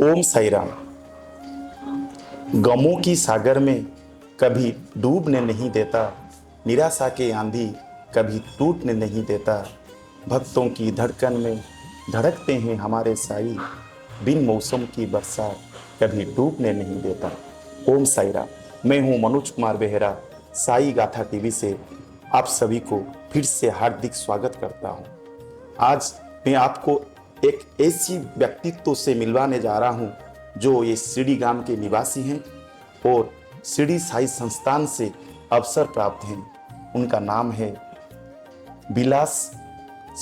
ओम साई राम। गमों की सागर में कभी डूबने नहीं देता, निराशा के आंधी कभी टूटने नहीं देता। भक्तों की धड़कन में धड़कते हैं हमारे साई, बिन मौसम की बरसात कभी डूबने नहीं देता। ओम साई राम। मैं हूँ मनोज कुमार बेहरा, साई गाथा टीवी से आप सभी को फिर से हार्दिक स्वागत करता हूँ। आज मैं आपको एक ऐसी व्यक्तित्व से मिलवाने जा रहा हूँ जो ये शिरडी गांव के निवासी हैं और शिरडी साई संस्थान से अवसर प्राप्त हैं। उनका नाम है विलास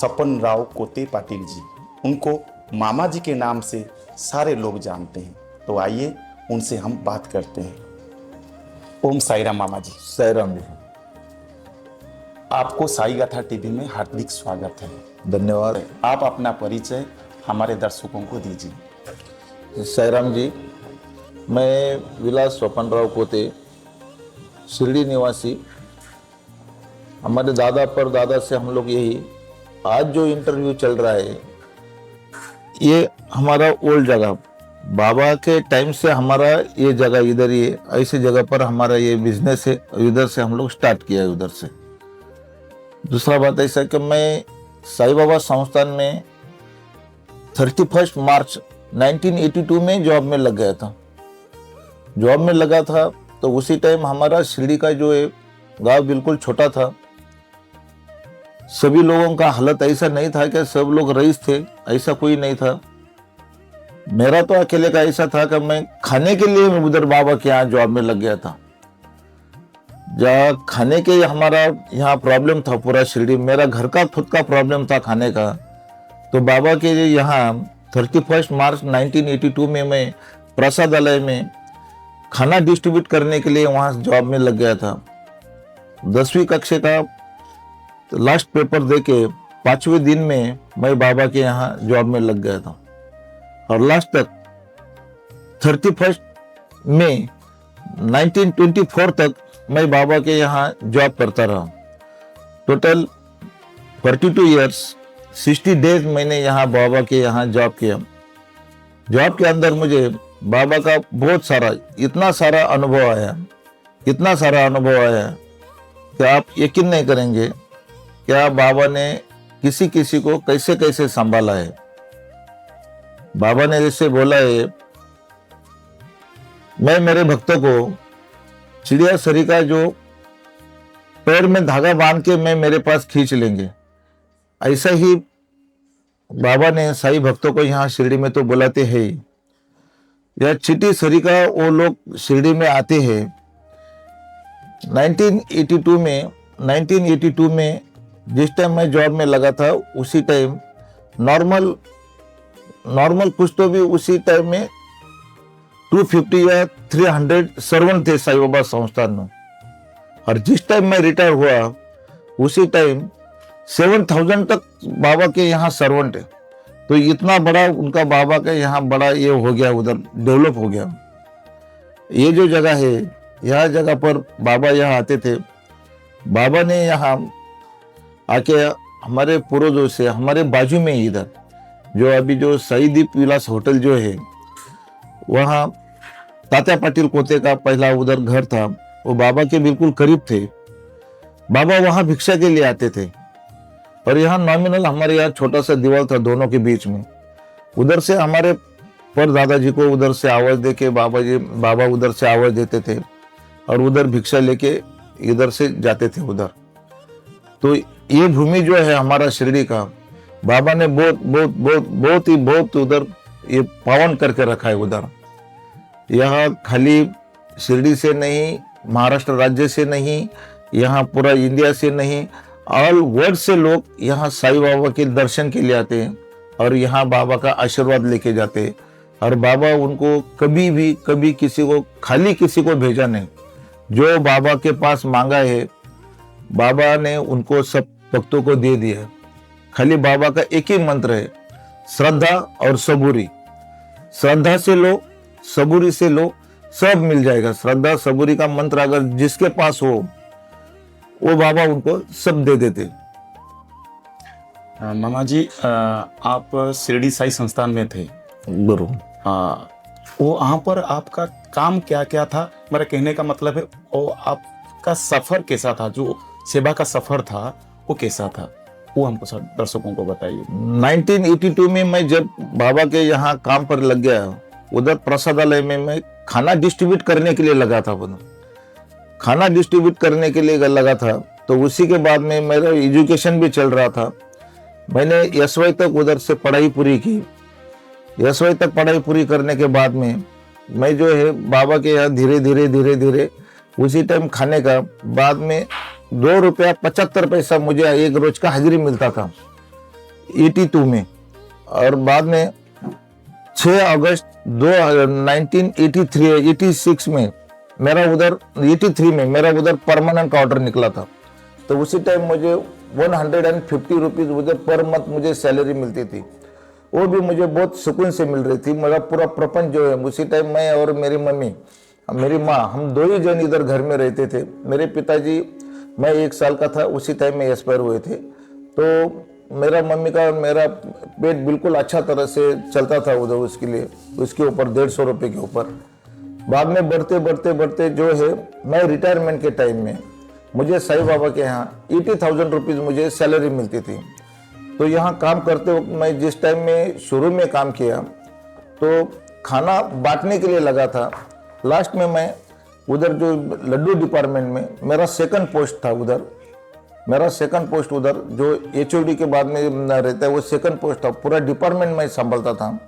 सपन राव कोते पाटिल जी। उनको मामा जी के नाम से सारे लोग जानते हैं। तो आइए उनसे हम बात करते हैं। ओम साई राम मामा जी। साई राम जी। आपको साई गाथा टीवी में हार्दिक स्वागत है। धन्यवाद। आप अपना परिचय हमारे दर्शकों को दीजिए। साई राम जी, मैं विलास स्वपन राव कोते, शिरडी निवासी। हमारे दादा पर दादा से हम लोग यही, आज जो इंटरव्यू चल रहा है ये हमारा ओल्ड जगह, बाबा के टाइम से हमारा ये जगह इधर ही है। ऐसी जगह पर हमारा ये बिजनेस है, इधर से हम लोग स्टार्ट किया है उधर से। दूसरा बात ऐसा कि मैं साई बाबा संस्थान में 31 मार्च 1982 में जॉब में लग गया था। जॉब में लगा था तो उसी टाइम हमारा शिरडी का जो है गांव बिल्कुल छोटा था। सभी लोगों का हालत ऐसा नहीं था कि सब लोग रईस थे, ऐसा कोई नहीं था। मेरा तो अकेले का ऐसा था कि मैं खाने के लिए मैं उधर बाबा के यहाँ जॉब में लग गया था। जहाँ खाने के हमारा यहाँ प्रॉब्लम था पूरा शिरडी, मेरा घर का खुद का प्रॉब्लम था खाने का। तो बाबा के यहाँ 31 मार्च 1982 में मैं प्रसादालय में खाना डिस्ट्रीब्यूट करने के लिए वहाँ जॉब में लग गया था। 10वीं कक्षा का लास्ट पेपर देके 5वें दिन में मैं बाबा के यहाँ जॉब में लग गया था और लास्ट तक 31 मई 1924 तक मैं बाबा के यहाँ जॉब करता रहा। टोटल 42 इयर्स 60 डेज मैंने यहाँ बाबा के यहाँ जॉब किया। जॉब के अंदर मुझे बाबा का बहुत सारा, इतना सारा अनुभव आया कि आप यकीन नहीं करेंगे क्या बाबा ने किसी किसी को कैसे कैसे संभाला है। बाबा ने जैसे बोला है, मैं मेरे भक्तों को चिड़िया सरी का जो पैर में धागा बांध के मैं मेरे पास खींच लेंगे, ऐसा ही बाबा ने साई भक्तों को यहाँ शिरडी में तो बुलाते हैं ही। या चिटी सरी का वो लोग शिरडी में आते हैं। 1982 में जिस टाइम मैं जॉब में लगा था उसी टाइम नॉर्मल कुछ तो भी उसी टाइम में 250 या 300 सर्वेंट थे साई बाबा संस्थान में। और जिस टाइम मैं रिटायर हुआ उसी टाइम 7000 तक बाबा के यहाँ सर्वेंट है। तो इतना बड़ा उनका बाबा का यहाँ बड़ा ये हो गया, उधर डेवलप हो गया। ये जो जगह है, यह जगह पर बाबा यहाँ आते थे। बाबा ने यहाँ आके हमारे पूर्वजों से, हमारे बाजू में इधर जो अभी जो साई दीप विलास होटल जो है, वहाँ तात्या पाटिल कोते का पहला उधर घर था। वो बाबा के बिल्कुल करीब थे। बाबा वहाँ भिक्षा के लिए आते थे और यहाँ नॉमिनल हमारे यहाँ छोटा सा दीवार था दोनों के बीच में। उधर से हमारे पर दादाजी को उधर से आवाज दे के बाबा उधर से आवाज देते थे और उधर भिक्षा लेके इधर से जाते थे उधर। तो ये भूमि जो है हमारा शिरडी का, बाबा ने बहुत उधर ये पावन करके रखा है उधर। यहाँ खाली शिरडी से नहीं, महाराष्ट्र राज्य से नहीं, यहाँ पूरा इंडिया से नहीं, ऑल वर्ल्ड से लोग यहाँ साई बाबा के दर्शन के लिए आते हैं और यहाँ बाबा का आशीर्वाद लेके जाते हैं। और बाबा उनको कभी किसी को खाली किसी को भेजा नहीं। जो बाबा के पास मांगा है बाबा ने उनको सब भक्तों को दे दिया। खाली बाबा का एक ही मंत्र है, श्रद्धा और सबूरी। श्रद्धा से लो, सबूरी से लो, सब मिल जाएगा। श्रद्धा सबूरी का मंत्र अगर जिसके पास हो वो बाबा उनको सब दे देते। मामा जी, आप शिरडी साई संस्थान में थे। बरोबर। वो वहाँ पर आपका काम क्या क्या था, मेरा कहने का मतलब है, वो आपका सफर कैसा था, जो सेवा का सफर था वो कैसा था, वो हमको सब दर्शकों को बताइए। 1982 में मैं जब बाबा के यहाँ काम पर लग गया, उधर प्रसादालय में मैं खाना डिस्ट्रीब्यूट करने के लिए लगा था। खाना डिस्ट्रीब्यूट करने के लिए लगा था, तो उसी के बाद में मेरा एजुकेशन भी चल रहा था। मैंने एसवाई तक उधर से पढ़ाई पूरी की। एसवाई तक पढ़ाई पूरी करने के बाद में मैं जो है बाबा के यहाँ धीरे धीरे उसी टाइम खाने का बाद में ₹2.75 मुझे एक रोज का हाजिरी मिलता था 82 में। और बाद में 6 अगस्त 1986 में मेरा उधर 83 में मेरा उधर परमानेंट का ऑर्डर निकला था। तो उसी टाइम मुझे 150 रुपीज उधर पर मंथ मुझे सैलरी मिलती थी। वो भी मुझे बहुत सुकून से मिल रही थी। मेरा पूरा प्रपंच जो है, उसी टाइम मैं और मेरी मम्मी, मेरी माँ, हम 2 ही जन इधर घर में रहते थे। मेरे पिताजी, मैं 1 साल का था उसी टाइम में एक्सपायर हुए थे। तो मेरा मम्मी का मेरा पेट बिल्कुल अच्छा तरह से चलता था उधर, उसके लिए उसके ऊपर 150 रुपये के ऊपर। बाद में बढ़ते जो है, मैं रिटायरमेंट के टाइम में मुझे साईं बाबा के यहाँ 80,000 रुपीज़ मुझे सैलरी मिलती थी। तो यहाँ काम करते वक्त मैं जिस टाइम में शुरू में काम किया तो खाना बांटने के लिए लगा था। लास्ट में मैं उधर जो लड्डू डिपार्टमेंट में मेरा सेकंड पोस्ट था, उधर मेरा सेकंड पोस्ट उधर जो HOD के बाद में रहता है वो सेकंड पोस्ट था। पूरा डिपार्टमेंट मैं संभालता था।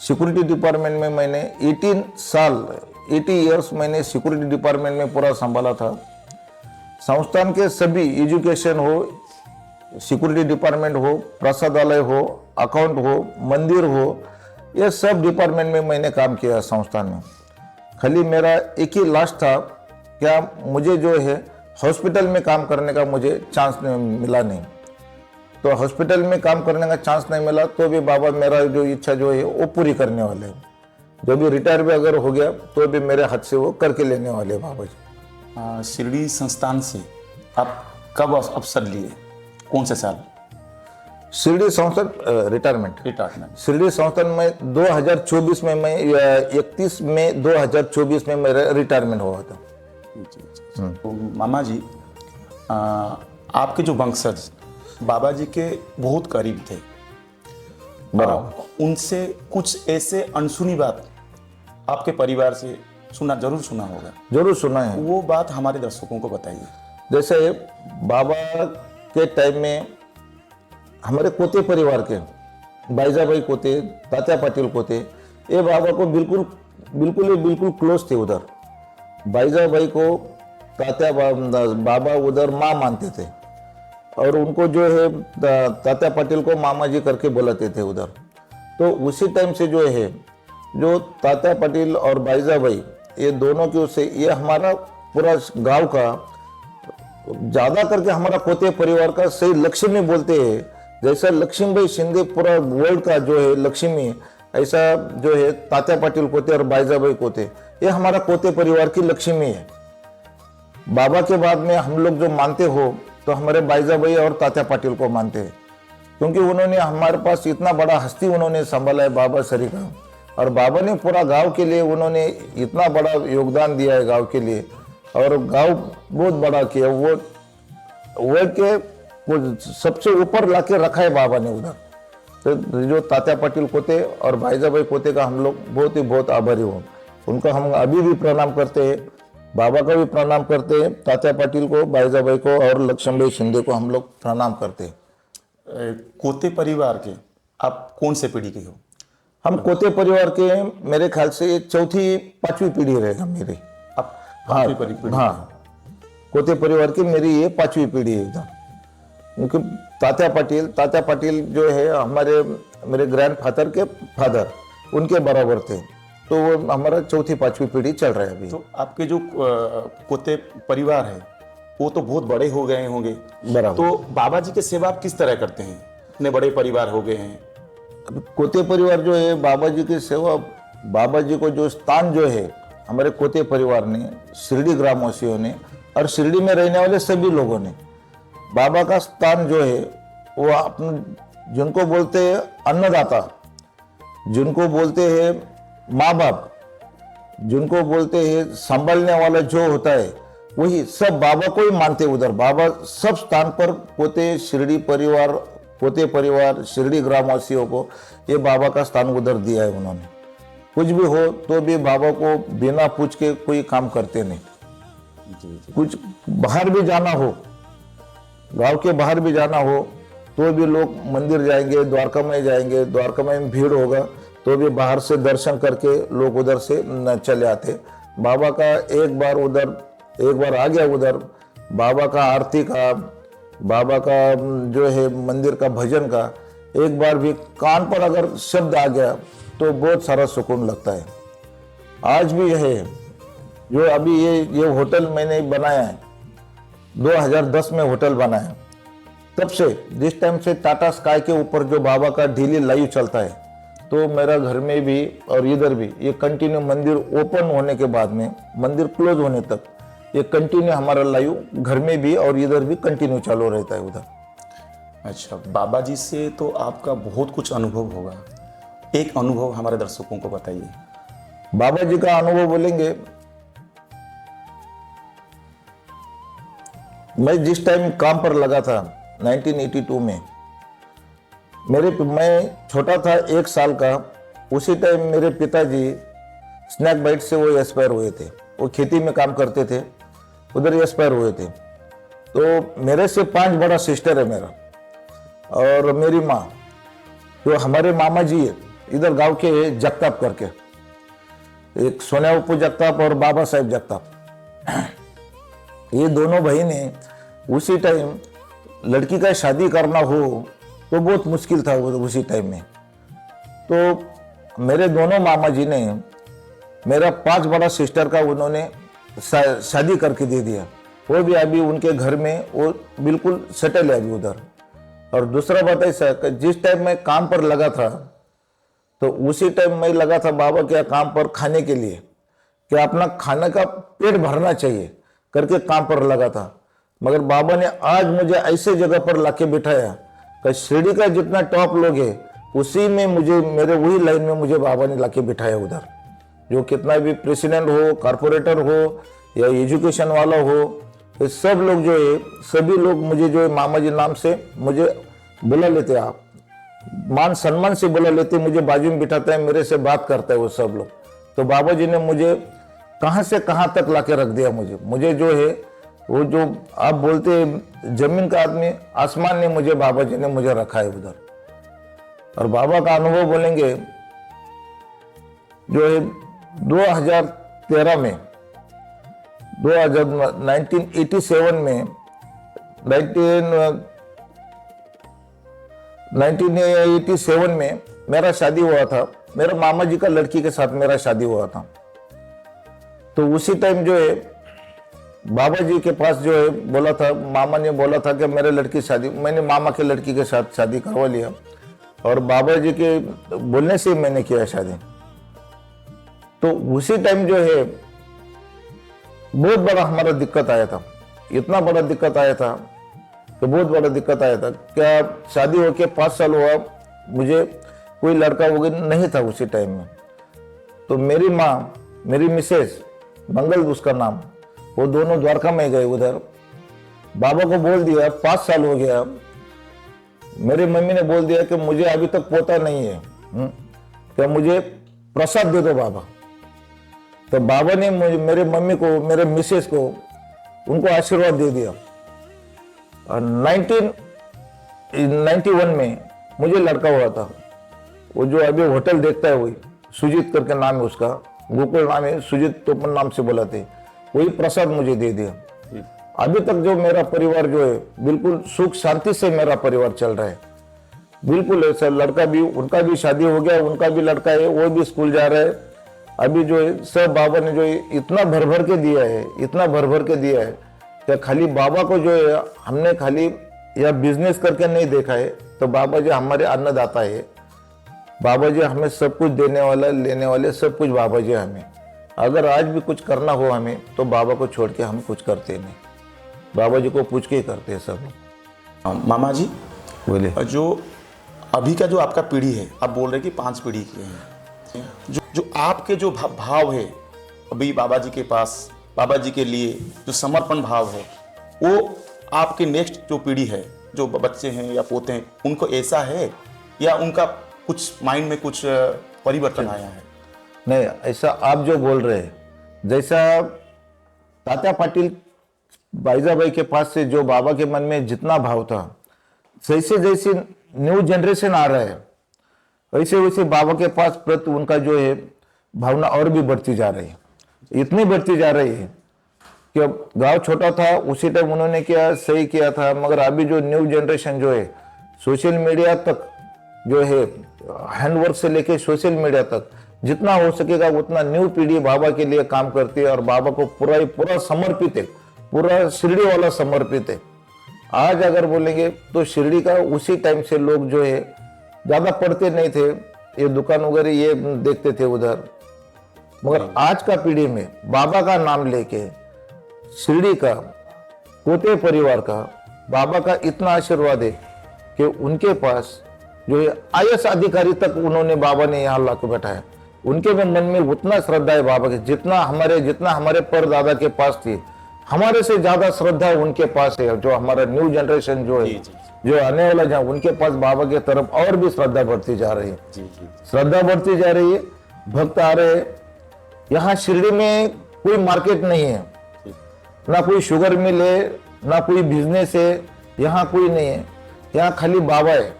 सिक्योरिटी डिपार्टमेंट में मैंने 80 इयर्स मैंने सिक्योरिटी डिपार्टमेंट में पूरा संभाला था। संस्थान के सभी एजुकेशन हो, सिक्योरिटी डिपार्टमेंट हो, प्रसादालय हो, अकाउंट हो, मंदिर हो, ये सब डिपार्टमेंट में मैंने काम किया संस्थान में। खाली मेरा एक ही लास्ट था, क्या मुझे जो है हॉस्पिटल में काम करने का मुझे चांस मिला नहीं। तो हॉस्पिटल में काम करने का चांस नहीं मिला तो भी बाबा मेरा जो इच्छा जो है वो पूरी करने वाले हैं। जो भी रिटायर भी अगर हो गया तो भी मेरे हाथ से वो करके लेने वाले बाबा जी। शिरडी संस्थान से आप कब अवसर लिए, कौन से साल? शिरडी संस्थान रिटायरमेंट शिरडी संस्थान में 2024 में मैं 31 मई 2024 में मेरा रिटायरमेंट हुआ था। तो मामा जी, आपके जो वंशज बाबा जी के बहुत करीब थे, उनसे कुछ ऐसे अनसुनी बात आपके परिवार से जरूर सुना होगा। जरूर सुना है। वो बात हमारे दर्शकों को बताइए। जैसे बाबा के टाइम में हमारे कोते परिवार के बाईजाबाई कोते, तात्या पाटिल कोते, ये बाबा को बिल्कुल क्लोज थे। उधर बाईजाबाई को तात्या बाबा उधर माँ मानते थे और उनको जो है तात्या पाटिल को मामा जी करके बुलाते थे उधर। तो उसी टाइम से जो है, जो तात्या पाटिल और बाईजाबाई ये दोनों की उससे ये हमारा पूरा गांव का ज्यादा करके हमारा कोते परिवार का सही लक्ष्मी बोलते हैं। जैसा लक्ष्मीबाई शिंदे पूरा वर्ल्ड का जो है लक्ष्मी, ऐसा जो है तात्या पाटिल कोते और बाईजाबाई कोते, ये हमारा कोते परिवार की लक्ष्मी है। बाबा के बाद में हम लोग जो मानते हो तो हमारे बाईजाबाई और तात्या पाटिल को मानते हैं, क्योंकि उन्होंने हमारे पास इतना बड़ा हस्ती उन्होंने संभाला है बाबा सरी का। और बाबा ने पूरा गांव के लिए उन्होंने इतना बड़ा योगदान दिया है गांव के लिए, और गांव बहुत बड़ा किया। वो के वो सबसे ऊपर लाके रखा है बाबा ने उधर। तो जो तात्या पाटिल कोते और बाईजाबाई कोते का हम लोग बहुत आभारी हो। उनको हम अभी भी प्रणाम करते हैं, बाबा का भी प्रणाम करते हैं, तात्या पाटिल को, बाईजाबाई को और लक्ष्मीबाई शिंदे को हम लोग प्रणाम करते हैं। कोते परिवार के आप कौन से पीढ़ी के हो? हम कोते परिवार के मेरे ख्याल से 4वीं-5वीं पीढ़ी रहेगा मेरी। आप 5वीं पीढ़ी? हाँ, कोते परिवार की मेरी ये 5वीं पीढ़ी है इधर। क्योंकि तात्या पाटिल जो है मेरे ग्रैंडफादर के फादर, उनके बराबर थे। तो वो हमारा 4वीं-5वीं पीढ़ी चल रहा है अभी। तो आपके जो कोते परिवार है वो तो बहुत बड़े हो गए होंगे। बराबर। तो बाबा जी की सेवा आप किस तरह करते हैं? इतने बड़े परिवार हो गए हैं। कोते परिवार जो है बाबा जी की सेवा, बाबा जी को जो स्थान जो है हमारे कोते परिवार ने, शिरडी ग्रामवासियों ने और शिरडी में रहने वाले सभी लोगों ने, बाबा का स्थान जो है वो अपने जिनको बोलते हैं अन्नदाता, जिनको बोलते हैं माँ बाप, जिनको बोलते हैं संभालने वाला जो होता है, वही सब बाबा को ही मानते उधर। बाबा सब स्थान पर पोते शिरडी परिवार, पोते परिवार, शिरडी ग्रामवासियों को ये बाबा का स्थान उधर दिया है उन्होंने। कुछ भी हो तो भी बाबा को बिना पूछ के कोई काम करते नहीं। कुछ बाहर भी जाना हो, गांव के बाहर भी जाना हो तो भी लोग मंदिर जाएंगे, द्वारका में जाएंगे, द्वारका में भीड़ होगा तो भी बाहर से दर्शन करके लोग उधर से न चले आते। बाबा का एक बार आ गया उधर, बाबा का आरती का, बाबा का जो है मंदिर का भजन का एक बार भी कान पर अगर शब्द आ गया तो बहुत सारा सुकून लगता है। आज भी है जो अभी ये होटल मैंने बनाया है, 2010 में होटल बनाया, तब से जिस टाइम से टाटा स्काई के ऊपर जो बाबा का डेली लाइव चलता है, तो मेरा घर में भी और इधर भी ये कंटिन्यू, मंदिर ओपन होने के बाद में मंदिर क्लोज होने तक ये कंटिन्यू हमारा लाइव घर में भी और इधर भी कंटिन्यू चालू रहता है उधर। अच्छा, बाबा जी से तो आपका बहुत कुछ अनुभव होगा, एक अनुभव हमारे दर्शकों को बताइए। बाबा जी का अनुभव बोलेंगे, मैं जिस टाइम काम पर लगा था 1982 में, मैं छोटा था 1 साल का, उसी टाइम मेरे पिताजी स्नैक बाइट से वो एक्सपायर हुए थे। वो खेती में काम करते थे, उधर एक्सपायर हुए थे। तो मेरे से 5 बड़ा सिस्टर है मेरा और मेरी माँ, जो हमारे मामा जी है इधर गांव के जगताप करके, एक सोनिया उपू जगताप और बाबा साहेब जगताप, ये दोनों भाई ने उसी टाइम लड़की का शादी करना हो तो बहुत मुश्किल था उसी टाइम में। तो मेरे दोनों मामा जी ने मेरा 5 बड़ा सिस्टर का उन्होंने शादी करके दे दिया। वो भी अभी उनके घर में वो बिल्कुल सेटल है अभी उधर। और दूसरा बात ऐसा कि जिस टाइम मैं काम पर लगा था तो उसी टाइम मैं लगा था बाबा के काम पर खाने के लिए, कि अपना खाने का पेट भरना चाहिए करके काम पर लगा था। मगर बाबा ने आज मुझे ऐसे जगह पर लाके बिठाया कि शिरडी का जितना टॉप लोग है उसी में मुझे, मेरे वही लाइन में मुझे बाबा ने लाके बिठाया उधर। जो कितना भी प्रेसिडेंट हो, कारपोरेटर हो या एजुकेशन वाला हो, ये सब लोग जो है, सभी लोग मुझे जो है मामा जी नाम से मुझे बुला लेते, आप मान सम्मान से बुला लेते, मुझे बाजू में बिठाते हैं, मेरे से बात करता है वो सब लोग। तो बाबा जी ने मुझे कहाँ से कहाँ तक लाके रख दिया। मुझे जो है वो जो आप बोलते हैं जमीन का आदमी, आसमान ने मुझे, बाबा जी ने मुझे रखा है उधर। और बाबा का अनुभव बोलेंगे जो है 2013 में, 1987 में, 1987 में मेरा शादी हुआ था। मेरा मामा जी का लड़की के साथ मेरा शादी हुआ था। तो उसी टाइम जो है बाबा जी के पास जो है बोला था, मामा ने बोला था कि मेरे लड़की शादी, मैंने मामा के लड़की के साथ शादी करवा लिया और बाबा जी के बोलने से मैंने किया शादी। तो उसी टाइम जो है बहुत बड़ा हमारा दिक्कत आया था, इतना बड़ा दिक्कत आया था कि बहुत बड़ा दिक्कत आया था। क्या शादी होके 5 साल हुआ, मुझे कोई लड़का वगैरह नहीं था उसी टाइम में। तो मेरी माँ, मेरी मिसेस मंगल उसका नाम, वो दोनों द्वारका में गए उधर। बाबा को बोल दिया 5 साल हो गया, मेरी मम्मी ने बोल दिया कि मुझे अभी तक पोता नहीं है, क्या मुझे प्रसाद दे दो बाबा। तो बाबा ने मुझे, मेरे मम्मी को, मेरे मिसेस को, उनको आशीर्वाद दे दिया। और 1991 में मुझे लड़का हुआ था। वो जो अभी होटल देखता है वही, सुजीत करके नाम है उसका, गोकुल नाम है, सुजीत तोपन नाम से बुलाते, वही प्रसाद मुझे दे दिया। अभी तक जो मेरा परिवार जो है बिल्कुल सुख शांति से मेरा परिवार चल रहा है, बिल्कुल ऐसा। लड़का भी, उनका भी शादी हो गया, उनका भी लड़का है, वो भी स्कूल जा रहा है। अभी जो है सब बाबा ने जो है इतना भर भर के दिया है, इतना भर भर के दिया है कि खाली बाबा को जो है हमने खाली या बिजनेस करके नहीं देखा है। तो बाबा जी हमारे अन्नदाता है, बाबा जी हमें सब कुछ देने वाला, लेने वाले, सब कुछ बाबा जी हमें। अगर आज भी कुछ करना हो हमें तो बाबा को छोड़ के हम कुछ करते नहीं, बाबा जी को पूछ के ही करते हैं सब। मामा जी बोले, जो अभी का जो आपका पीढ़ी है, आप बोल रहे कि 5 पीढ़ी के हैं, जो आपके जो भाव है अभी बाबा जी के पास, बाबा जी के लिए जो समर्पण भाव है, वो आपके नेक्स्ट जो पीढ़ी है, जो बच्चे हैं या पोते हैं, उनको ऐसा है या उनका कुछ माइंड में कुछ परिवर्तन आया है? नहीं, ऐसा आप जो बोल रहे हैं, जैसा तात्या पाटिल बाईजाबाई के पास से जो बाबा के मन में जितना भाव था, जैसे जैसे न्यू जनरेशन आ रहा है वैसे वैसे बाबा के पास प्रति उनका जो है भावना और भी बढ़ती जा रही है, इतनी बढ़ती जा रही है कि अब गांव छोटा था उसी टाइम उन्होंने क्या सही किया था, मगर अभी जो न्यू जनरेशन जो है सोशल मीडिया तक जो है, हैंडवर्क से लेके सोशल मीडिया तक जितना हो सकेगा उतना न्यू पीढ़ी बाबा के लिए काम करती है और बाबा को पूरा समर्पित है, पूरा शिरडी वाला समर्पित है। आज अगर बोलेंगे तो शिरडी का उसी टाइम से लोग जो है ज्यादा पढ़ते नहीं थे, ये दुकान वगैरह ये देखते थे उधर, मगर आज का पीढ़ी में बाबा का नाम लेके शिरडी का पोते परिवार का बाबा का इतना आशीर्वाद है कि उनके पास जो है आईएएस अधिकारी तक उन्होंने बाबा ने यहाँ ला के बैठाया। उनके मन में उतना श्रद्धा है बाबा के, जितना हमारे परदादा के पास थी, हमारे से ज्यादा श्रद्धा उनके पास है। जो हमारा न्यू जनरेशन जो है, जो आने वाला जहाँ, उनके पास बाबा के तरफ और भी श्रद्धा बढ़ती जा रही है, श्रद्धा बढ़ती जा रही है, भक्त आ रहे हैं। यहाँ शिरडी में कोई मार्केट नहीं है, ना कोई शुगर मिल है, ना कोई बिजनेस है, यहाँ कोई नहीं है, यहाँ खाली बाबा है।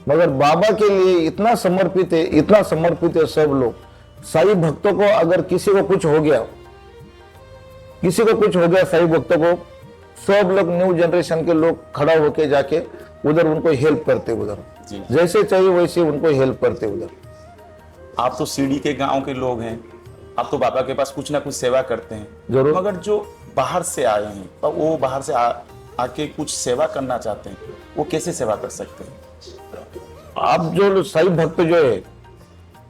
मगर बाबा के लिए इतना समर्पित है, इतना समर्पित है सब लोग। साईं भक्तों को अगर किसी को कुछ हो गया साईं भक्तों को, सब लोग न्यू जनरेशन के लोग खड़ा होके जाके उधर उनको हेल्प करते, उधर जैसे चाहिए वैसे उनको हेल्प करते उधर। आप तो शिरडी के गांव के लोग हैं, आप तो बाबा के पास कुछ ना कुछ सेवा करते हैं जरूर। मगर जो बाहर से आए हैं तो वो बाहर से आके कुछ सेवा करना चाहते हैं, वो कैसे सेवा कर सकते हैं? आप जो साईं भक्त जो है,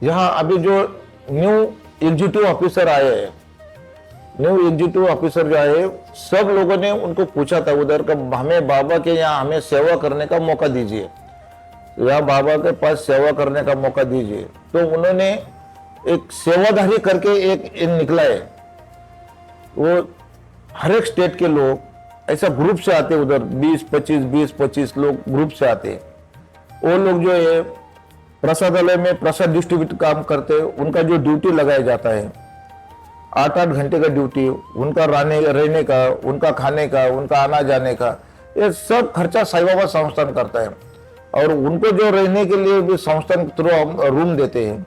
यहाँ अभी जो न्यू एग्जीक्यूटिव ऑफिसर आए हैं, न्यू एग्जीक्यूटिव ऑफिसर जो आए, सब लोगों ने उनको पूछा था उधर का, हमें बाबा के यहाँ हमें सेवा करने का मौका दीजिए, या बाबा के पास सेवा करने का मौका दीजिए। तो उन्होंने एक सेवाधारी करके एक निकला है, वो हर एक स्टेट के लोग ऐसा ग्रुप से आते उधर, 20-25 लोग ग्रुप से आते। वो लोग जो है प्रसादालय में प्रसाद डिस्ट्रीब्यूट काम करते, उनका जो ड्यूटी लगाया जाता है 8-8 घंटे का ड्यूटी, उनका रहने का, उनका खाने का, उनका आना जाने का, ये सब खर्चा साईं बाबा संस्थान करता है। और उनको जो रहने के लिए भी संस्थान थ्रू रूम देते हैं,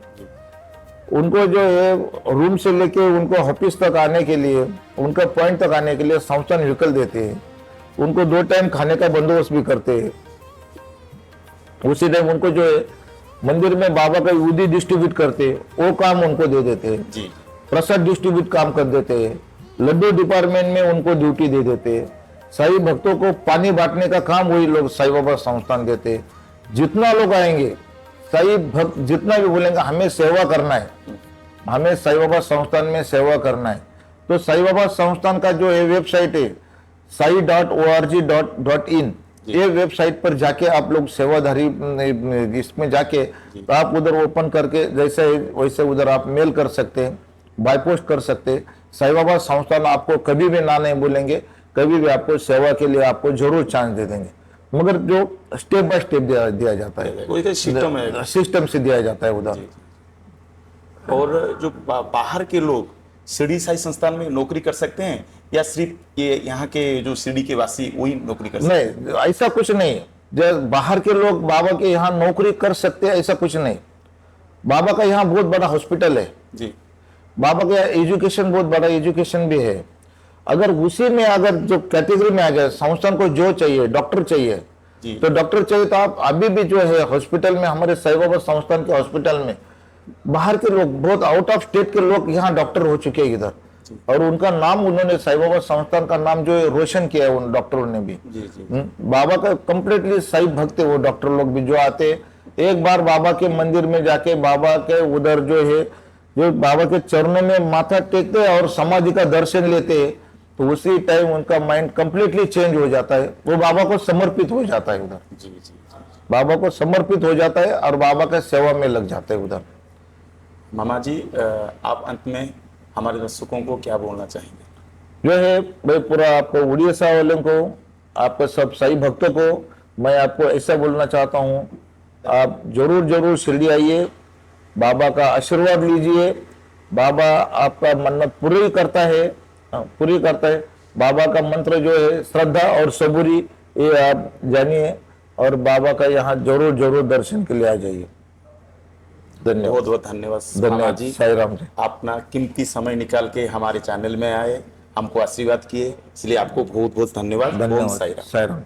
उनको जो है रूम से लेके उनको ऑफिस तक आने के लिए, उनका पॉइंट तक आने के लिए संस्थान व्हीकल देते हैं, उनको 2 टाइम खाने का बंदोबस्त भी करते हैं। उसी टाइम उनको जो है मंदिर में बाबा का यूदी डिस्ट्रीब्यूट करते, वो काम उनको दे देते हैं, प्रसाद डिस्ट्रीब्यूट काम कर देते हैं, लड्डू डिपार्टमेंट में उनको ड्यूटी दे देते हैं, साईं भक्तों को पानी बांटने का काम वही लोग साईं बाबा संस्थान देते हैं। जितना लोग आएंगे साईं भक्त जितना भी बोलेंगे हमें सेवा करना है, हमें साईं बाबा संस्थान में सेवा करना है, तो साईं बाबा संस्थान का जो है वेबसाइट है sai.org.in, ये वेबसाइट पर जाके आप लोग सेवाधारी इसमें जाके तो आप उधर ओपन करके जैसे वैसे उधर आप मेल कर सकते हैं, बाय पोस्ट कर सकते हैं। साईं बाबा संस्थान आपको कभी भी ना नहीं बोलेंगे, कभी भी आपको सेवा के लिए आपको जरूर चांस दे देंगे, मगर जो स्टेप बाय स्टेप दिया जाता है, सिस्टम है, सिस्टम से दिया जाता है उधर। और जो बाहर के लोग शिरडी साईं संस्थान में नौकरी कर सकते हैं या सिर्फ ये यहाँ के जो शिरडी के वासी वही नौकरी कर सकते हैं? नहीं, ऐसा कुछ नहीं, जो बाहर के लोग बाबा के यहाँ नौकरी कर सकते हैं ऐसा कुछ नहीं। बाबा का यहाँ बहुत बड़ा हॉस्पिटल है जी, बाबा का एजुकेशन बहुत बड़ा एजुकेशन भी है। अगर उसी में अगर जो कैटेगरी में आ जाए, संस्थान को जो चाहिए डॉक्टर चाहिए तो डॉक्टर चाहिए, तो आप अभी भी जो है हॉस्पिटल में, हमारे साईं बाबा संस्थान के हॉस्पिटल में बाहर के लोग, बहुत आउट ऑफ स्टेट के लोग यहाँ डॉक्टर हो चुके हैं इधर, और उनका नाम उन्होंने साईं बाबा संस्थान का नाम जो है रोशन किया है उन डॉक्टरों ने भी। बाबा का कंप्लीटली साईं भक्त है वो डॉक्टर लोग भी, जो आते एक बार बाबा के मंदिर में जाके बाबा के उधर जो है जो बाबा के चरणों में माथा टेकते और समाधि का दर्शन लेते, तो उसी टाइम उनका माइंड कंप्लीटली चेंज हो जाता है, वो बाबा को समर्पित हो जाता है उधर। बाबा को समर्पित हो जाता है और बाबा के सेवा में लग जाते हैं उधर। मामा जी, आप अंत में हमारे दर्शकों को क्या बोलना चाहेंगे? जो है मैं पूरा आपको उड़ीसा वालों को, आपको सब साई भक्तों को मैं आपको ऐसा बोलना चाहता हूँ, आप जरूर जरूर शिरडी आइए, बाबा का आशीर्वाद लीजिए। बाबा आपका मन्नत पूरी करता है, पूरी करता है। बाबा का मंत्र जो है श्रद्धा और सबूरी, ये आप जानिए, और बाबा का यहाँ जरूर जरूर दर्शन के लिए आ जाइए। धन्यवाद। बहुत बहुत धन्यवाद मामा धन्यवाद जी, साई राम जी। आप अपना कीमती समय निकाल के हमारे चैनल में आए, हमको आशीर्वाद किए, इसलिए आपको बहुत बहुत धन्यवाद। ओम धन्यवाद साई राम। साई राम।